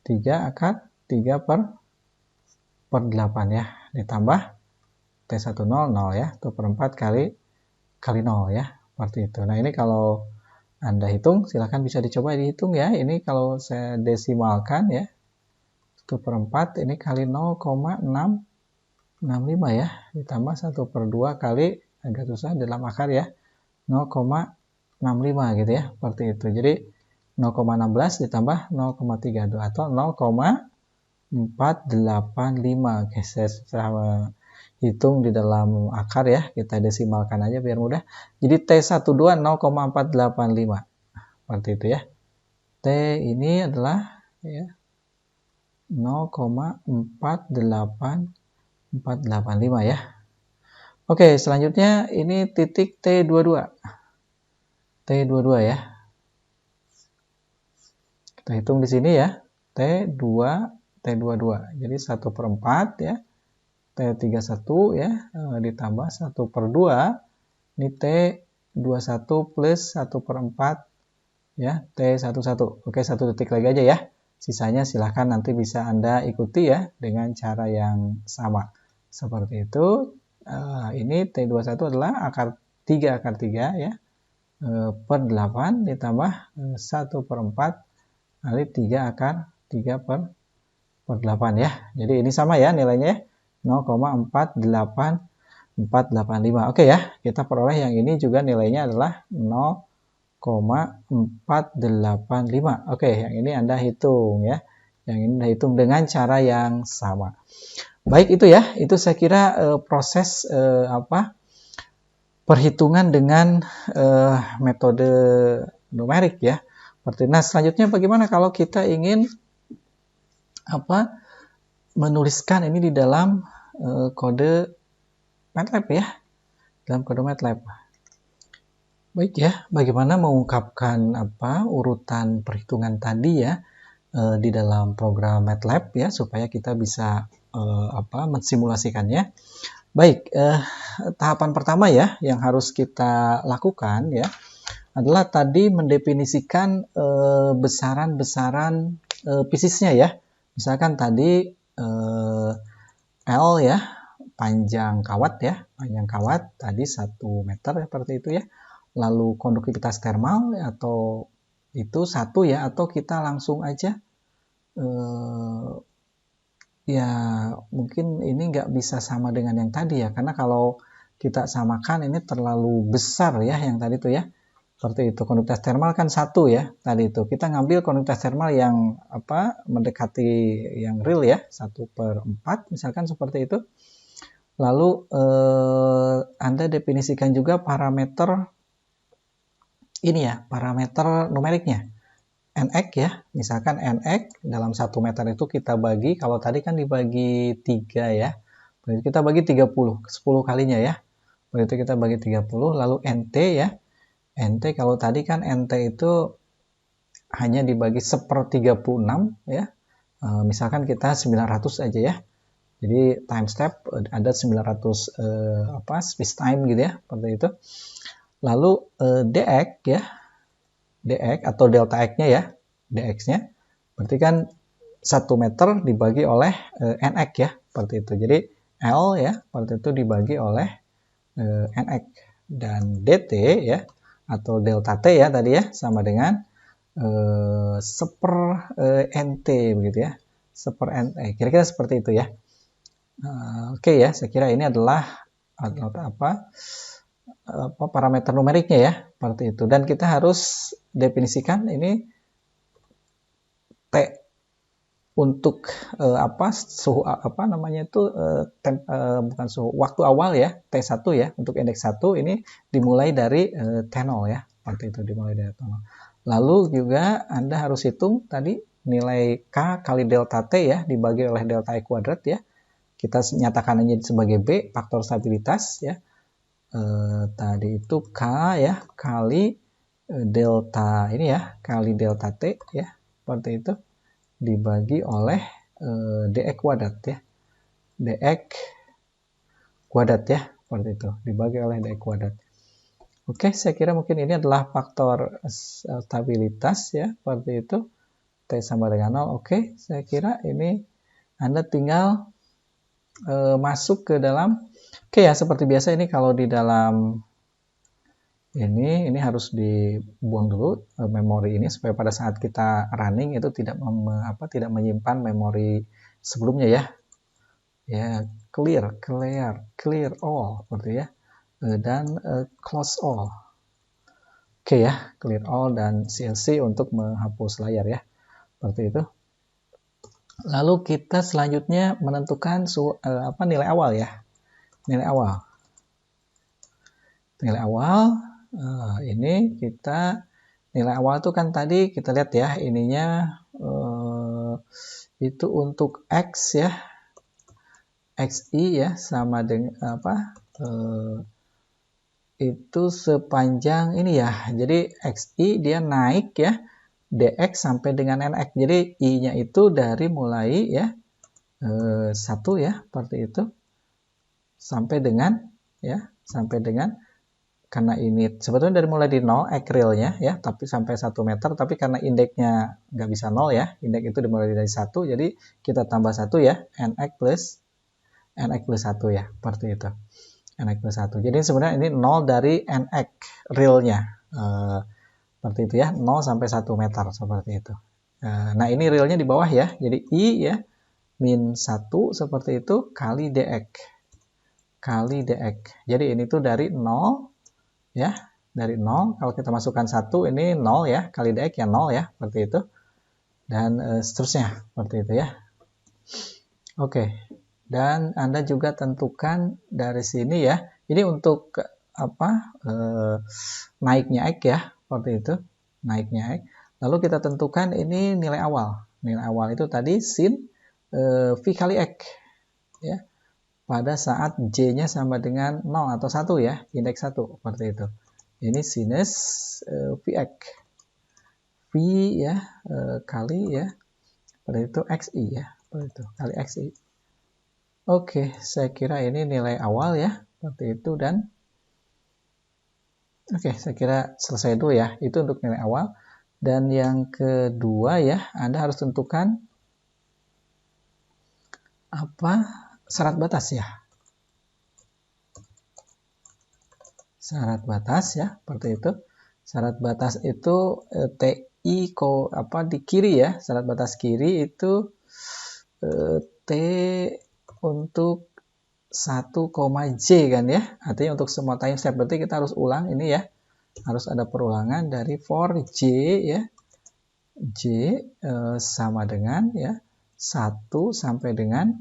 3 akar 3/8 ya, ditambah T10 0 ya, 1/4 kali 0 ya, seperti itu. Nah, ini kalau Anda hitung, silahkan bisa dicoba dihitung ya. Ini kalau saya desimalkan ya, 1/4 ini kali 0,665 ya, ditambah 1/2 kali, agak susah dalam akar ya, 0,65 gitu ya, seperti itu. Jadi 0,16 ditambah 0,32 atau 0,485. Oke, saya hitung di dalam akar ya, kita desimalkan aja biar mudah. Jadi T12 0,485 seperti itu ya. T ini adalah ya 0,48485 ya. Oke, selanjutnya ini titik T22. T22 ya. Kita hitung di sini ya. T22. Jadi 1/4 ya. T31 ya, ditambah 1/2. Ini T21 plus 1/4 ya, T11. Oke, 1 detik lagi aja ya. Sisanya silahkan nanti bisa Anda ikuti ya dengan cara yang sama. Seperti itu. Ini T21 adalah akar 3 ya. Per 8 ditambah 1/4 kali 3 akar 3 per 8 ya. Jadi ini sama ya nilainya 0,48485. Oke ya, kita peroleh yang ini juga nilainya adalah 0,485. Oke, yang ini Anda hitung ya. Yang ini Anda hitung dengan cara yang sama. Baik, itu ya. Itu saya kira proses perhitungan dengan metode numerik ya. Nah, selanjutnya bagaimana kalau kita ingin menuliskan ini di dalam kode MATLAB ya. Dalam kode MATLAB. Baik ya, bagaimana mengungkapkan urutan perhitungan tadi ya di dalam program MATLAB ya supaya kita bisa mensimulasikannya. Baik, tahapan pertama ya yang harus kita lakukan ya adalah tadi mendefinisikan besaran-besaran piecesnya ya. Misalkan tadi L ya, panjang kawat tadi 1 meter seperti itu ya. Lalu konduktivitas thermal atau itu 1 ya, atau kita langsung aja ya mungkin ini nggak bisa sama dengan yang tadi ya, karena kalau kita samakan ini terlalu besar ya yang tadi itu ya. Seperti itu, konduktivitas thermal kan 1 ya tadi itu. Kita ngambil konduktivitas thermal yang mendekati yang real ya, 1/4 misalkan seperti itu. Lalu Anda definisikan juga parameter ini ya, parameter numeriknya. NX ya, misalkan NX dalam 1 meter itu kita bagi, kalau tadi kan dibagi 3 ya. Berarti kita bagi 30, 10 kalinya ya. Berarti kita bagi 30, lalu NT ya. NT kalau tadi kan NT itu hanya dibagi 1/36 ya. Misalkan kita 900 aja ya. Jadi time step ada 900 space time gitu ya, seperti itu. Lalu dx ya. dx atau delta x-nya ya. dx-nya berarti kan 1 meter dibagi oleh nx ya, seperti itu. Jadi L ya, seperti itu dibagi oleh nx, dan dt ya atau delta t ya tadi ya sama dengan 1/nt begitu ya. 1/nt. Kira-kira seperti itu ya. Oke ya, saya kira ini adalah parameter numeriknya ya, seperti itu. Dan kita harus definisikan ini T untuk suhu bukan suhu, waktu awal ya, T1 ya, untuk indeks 1 ini dimulai dari T0 ya, seperti itu, dimulai dari T0. Lalu juga Anda harus hitung tadi nilai K kali delta T ya, dibagi oleh delta E kuadrat ya. Kita nyatakan aja sebagai B, faktor stabilitas ya. Tadi itu K ya, kali delta ini ya, kali delta T ya, seperti itu, dibagi oleh dx kuadrat ya, dx kuadrat ya, seperti itu, dibagi oleh dx kuadrat. Oke, saya kira mungkin ini adalah faktor stabilitas ya, seperti itu, T sama dengan 0. Oke, saya kira ini Anda tinggal masuk ke dalam. Oke ya, seperti biasa ini kalau di dalam ini harus dibuang dulu memori ini supaya pada saat kita running itu tidak menyimpan memori sebelumnya ya. Ya, clear all seperti ya. Dan close all. Oke ya, clear all dan CLC untuk menghapus layar ya. Seperti itu. Lalu kita selanjutnya menentukan nilai awal ya. Nilai awal. Nilai awal ini kita nilai awal itu kan tadi kita lihat ya, ininya itu untuk X ya. XI ya sama dengan itu sepanjang ini ya. Jadi XI dia naik ya, DX sampai dengan NX. Jadi I-nya itu dari mulai ya 1 ya, seperti itu sampai dengan karena ini sebetulnya dari mulai di 0 realnya ya, tapi sampai 1 meter, tapi karena indeksnya nggak bisa 0 ya, indeks itu dimulai dari 1, jadi kita tambah 1 ya, NX plus 1 ya, seperti itu. NX plus 1. Jadi sebenarnya ini 0 dari NX realnya. Seperti itu ya, 0 sampai 1 meter seperti itu. Nah, ini realnya di bawah ya. Jadi I ya min 1 seperti itu kali DX. Kali DX. Jadi ini tuh dari 0 ya, dari 0. Kalau kita masukkan 1 ini 0 ya, kali DX ya 0 ya, seperti itu. Dan seterusnya seperti itu ya. Oke. Dan Anda juga tentukan dari sini ya. Ini untuk naiknya X ya, seperti itu. Naiknya X. Lalu kita tentukan ini nilai awal. Nilai awal itu tadi sin V kali X ya. Pada saat J-nya sama dengan 0 atau 1 ya, indeks 1 seperti itu. Ini sinus Vx. V ya kali ya, seperti itu XI ya, seperti itu kali XI. Oke, saya kira ini nilai awal ya, seperti itu. Dan oke, saya kira selesai dulu ya, itu untuk nilai awal. Dan yang kedua ya, Anda harus tentukan syarat batas ya. Syarat batas ya, seperti itu. Syarat batas itu TI di kiri ya, syarat batas kiri itu T untuk 1,J kan ya, artinya untuk semua time step. Berarti kita harus ulang ini ya, harus ada perulangan dari for J ya, J sama dengan ya 1 sampai dengan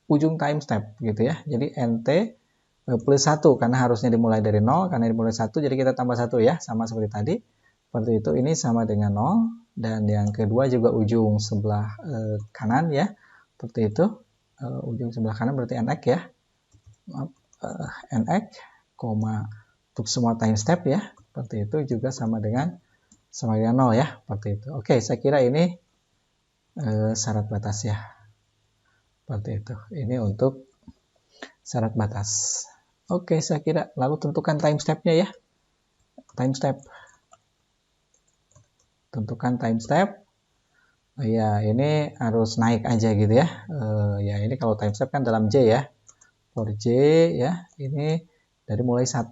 ujung time step gitu ya. Jadi NT plus 1 karena harusnya dimulai dari 0, karena dimulai 1 jadi kita tambah 1 ya, sama seperti tadi. Seperti itu, ini sama dengan 0. Dan yang kedua juga ujung sebelah kanan ya, seperti itu. Ujung sebelah kanan berarti NX ya. NX, untuk semua time step ya, seperti itu juga sama dengan 0 ya, seperti itu. Oke, saya kira ini syarat batas ya, seperti itu. Ini untuk syarat batas. Oke, saya kira lalu tentukan time step-nya ya. Time step. Tentukan time step. Ya, ini harus naik aja gitu ya. Ya, ini kalau time step kan dalam J ya. For J ya, ini dari mulai 1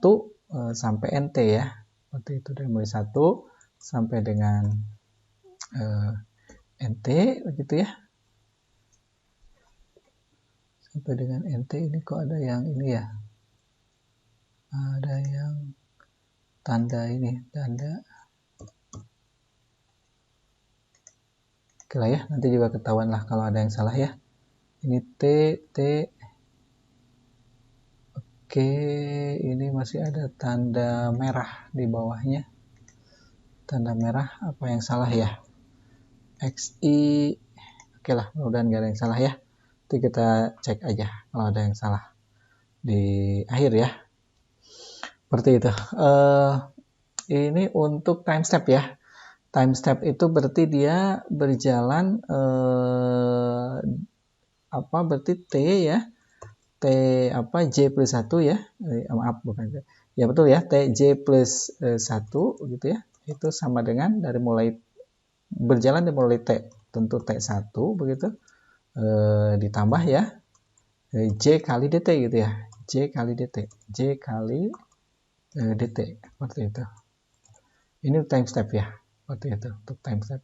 sampai NT ya. Seperti itu, dari mulai 1 sampai dengan NT begitu ya. Sampai dengan NT ini kok ada yang ini ya. Ada yang tanda ini, tanda. Oke lah ya, nanti juga ketahuan lah kalau ada yang salah ya. Ini T. Oke, ini masih ada tanda merah di bawahnya. Tanda merah, apa yang salah ya? XI. Oke lah, mudah-mudahan nggak ada yang salah ya. Nanti kita cek aja kalau ada yang salah di akhir ya. Seperti itu. Ini untuk time step ya. Time step itu berarti dia berjalan berarti T ya. T J plus 1 ya. Maaf bukan. Ya betul ya, J plus 1 gitu ya. Itu sama dengan dari mulai berjalan dari mulai T, tentu T1 begitu. Ditambah ya J kali dt gitu ya. J kali dt. J kali dt seperti itu. Ini time step ya. Seperti itu untuk time step.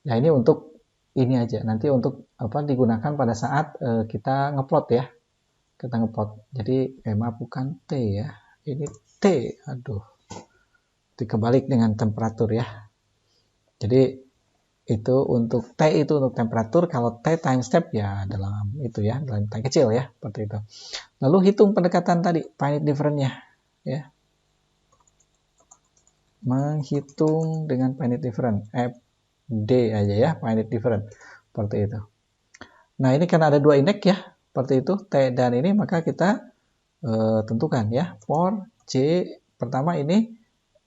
Nah, ini untuk ini aja. Nanti untuk digunakan pada saat kita ngeplot ya. Kita ngeplot. Jadi maaf bukan T ya. Ini T. Aduh. dikebalik dengan temperatur ya. Jadi itu untuk T itu untuk temperatur, kalau T time step ya dalam itu ya, dalam time kecil ya, seperti itu. Lalu hitung pendekatan tadi, finite difference-nya ya. Menghitung dengan finite difference, FD aja ya, finite difference, seperti itu. Nah, ini karena ada dua indeks ya, seperti itu, T dan ini, maka kita tentukan ya, for J, pertama ini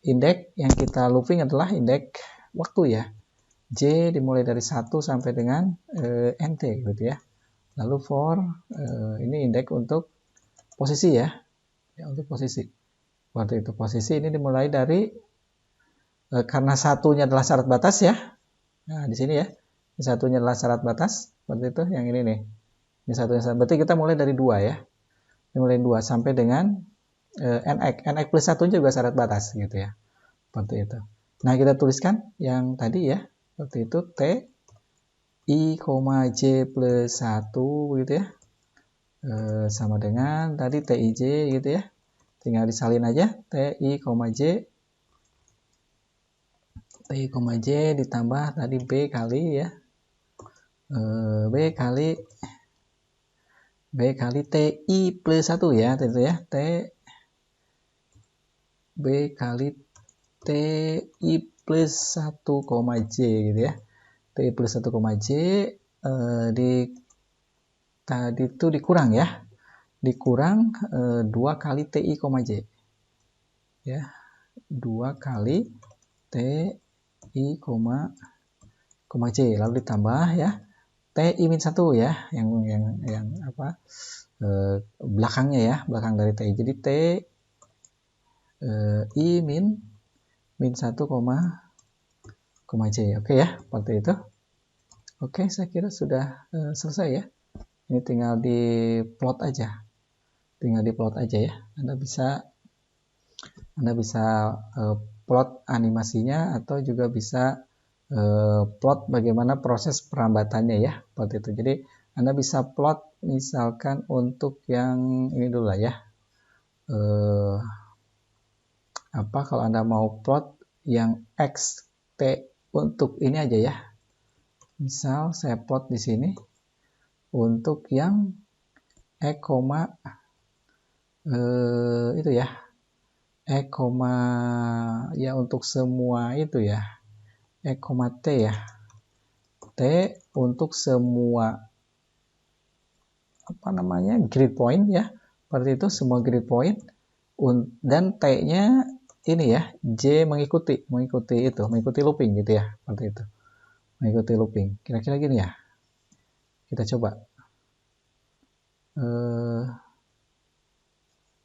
indeks yang kita looping adalah indeks waktu ya. J dimulai dari 1 sampai dengan NT gitu ya. Lalu for ini indeks untuk posisi ya. Ya, untuk posisi. Waktu itu posisi ini dimulai dari karena satunya adalah syarat batas ya. Nah, di sini ya. Ini satunya adalah syarat batas, seperti itu yang ini nih. Ini satunya syarat. Berarti kita mulai dari 2 ya. Mulai 2 sampai dengan NX plus 1 juga syarat batas gitu ya. Seperti itu. Nah, kita tuliskan yang tadi ya. Seperti itu T I, J plus 1 gitu ya. Sama dengan tadi TIJ gitu ya. Tinggal disalin aja TI, J TI, J ditambah tadi B kali ya. B kali TI plus 1 ya, tentu ya. T B kali TI plus 1, J gitu ya. TI plus 1, J di tadi itu dikurang ya. Dikurang 2 kali TI, J. Ya. 2 kali TI, J lalu ditambah ya TI min 1 ya, yang apa belakangnya ya, belakang dari TI. Jadi TI min 1, J. Oke ya, seperti itu. Oke, saya kira sudah selesai ya. Ini tinggal di plot aja. Tinggal di plot aja ya. Anda bisa plot animasinya atau juga bisa plot bagaimana proses perambatannya ya, seperti itu. Jadi Anda bisa plot misalkan untuk yang ini dulu lah ya. Apa kalau Anda mau plot yang X T untuk ini aja ya. Misal saya plot di sini untuk yang itu ya. Ya untuk semua itu ya. T ya. T untuk semua apa namanya grid point ya, seperti itu, semua grid point, dan T-nya ini ya, J mengikuti looping gitu ya, seperti itu, mengikuti looping, kira-kira gini ya. Kita coba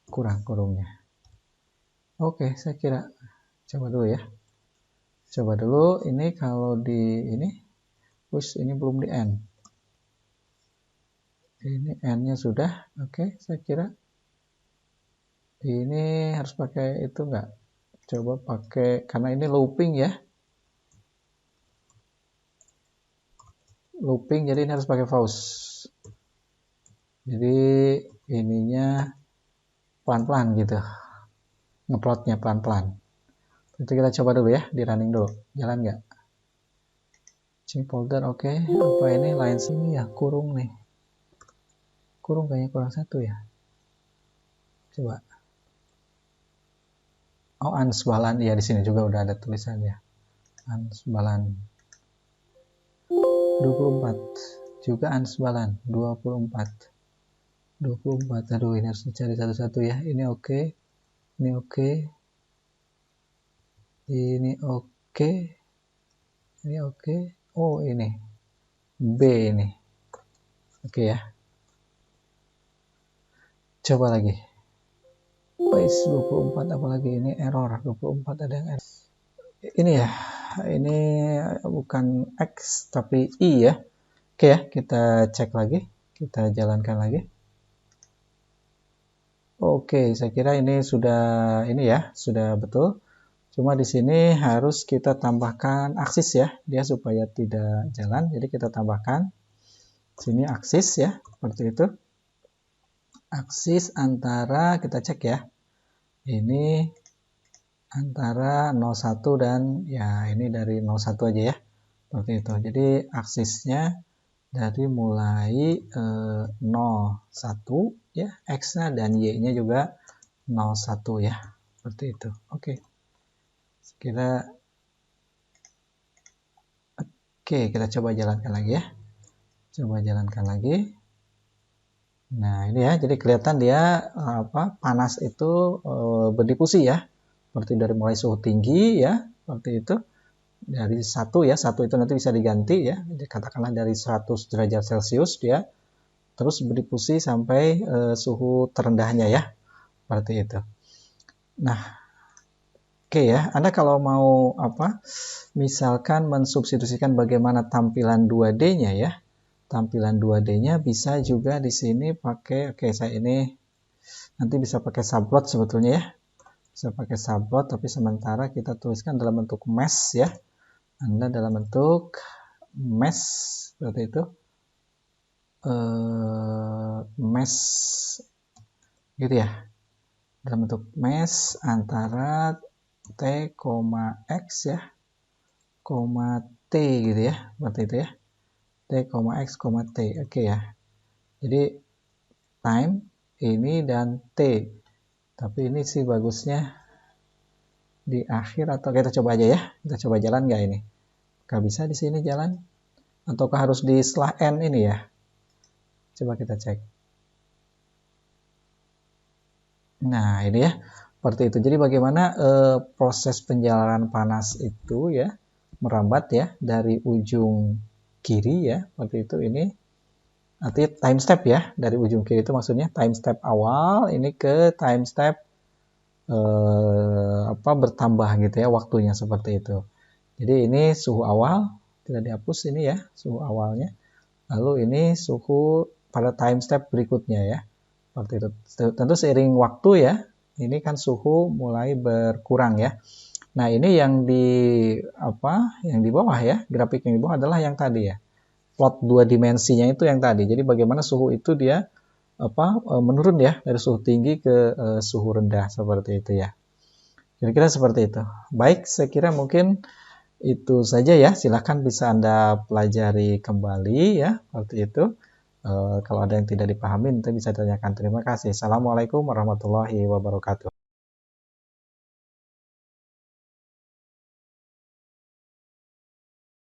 kurangnya. Oke, saya kira coba dulu ya. Coba dulu ini kalau di ini, ini belum di N. Ini N-nya sudah. Oke, saya kira ini harus pakai itu enggak? Coba pakai, karena ini looping ya. Looping, jadi ini harus pakai pause. Jadi ininya pelan-pelan gitu. Ngeplotnya pelan-pelan. Itu kita coba dulu ya, di running dulu. Jalan nggak? Change folder, oke. Apa ini line sini ya, kurung nih. Kurung kayaknya kurang 1 ya. Coba. Oh, Ansbalan, ya di sini juga udah ada tulisannya. Ansbalan 24. Juga Ansbalan 24. Aduh, ini harus dicari satu-satu ya. Ini oke. Ini oke. Ini oke. Ini oke. Oh, ini B ini. Oke ya. Coba lagi. Page 24, apalagi ini error 24, ada yang error. Ini ya. Ini bukan X tapi I ya. Oke ya, kita cek lagi. Kita jalankan lagi. Oke, saya kira ini sudah sudah betul. Cuma di sini harus kita tambahkan aksis ya, dia supaya tidak jalan. Jadi kita tambahkan sini aksis ya, seperti itu. Aksis antara, kita cek ya. Ini antara 01 dan ya ini dari 01 aja ya. Seperti itu. Jadi aksisnya dari mulai 01 ya, X-nya dan Y-nya juga 01 ya. Seperti itu. Oke. Kita coba jalankan lagi ya. Coba jalankan lagi. Nah, ini ya. Jadi kelihatan dia panas itu berdifusi ya. Seperti dari mulai suhu tinggi ya, seperti itu. Dari 1 ya, 1 itu nanti bisa diganti ya. Katakanlah dari 100 derajat Celcius dia terus berdifusi sampai suhu terendahnya ya. Seperti itu. Nah, oke ya, Anda kalau mau misalkan mensubstitusikan bagaimana tampilan 2D-nya ya. Tampilan 2D-nya bisa juga di sini pakai, saya ini nanti bisa pakai subplot sebetulnya ya. Bisa pakai subplot, tapi sementara kita tuliskan dalam bentuk mesh ya. Anda dalam bentuk mesh seperti itu. Mesh gitu ya. Dalam bentuk mesh antara T, X ya, T gitu ya, seperti itu ya. T, X, T, oke ya. Jadi time ini dan T, tapi ini sih bagusnya di akhir atau kita coba aja ya. Kita coba jalan nggak ini? Nggak bisa di sini jalan? Ataukah harus di setelah N ini ya? Coba kita cek. Nah ini ya. Seperti itu. Jadi bagaimana proses penjalanan panas itu ya merambat ya dari ujung kiri ya seperti itu. Ini nanti time step ya, dari ujung kiri itu maksudnya time step awal ini ke time step bertambah gitu ya waktunya seperti itu. Jadi ini suhu awal tidak dihapus ini ya suhu awalnya. Lalu ini suhu pada time step berikutnya ya. Seperti itu. Tentu seiring waktu ya. Ini kan suhu mulai berkurang ya. Nah, ini yang di bawah ya, grafik yang di bawah adalah yang tadi ya. Plot 2 dimensinya itu yang tadi. Jadi bagaimana suhu itu dia menurun ya dari suhu tinggi ke suhu rendah seperti itu ya. Kira-kira seperti itu. Baik, saya kira mungkin itu saja ya. Silahkan bisa Anda pelajari kembali ya, seperti itu. Kalau ada yang tidak dipahami, nanti bisa ditanyakan. Terima kasih. Assalamualaikum warahmatullahi wabarakatuh.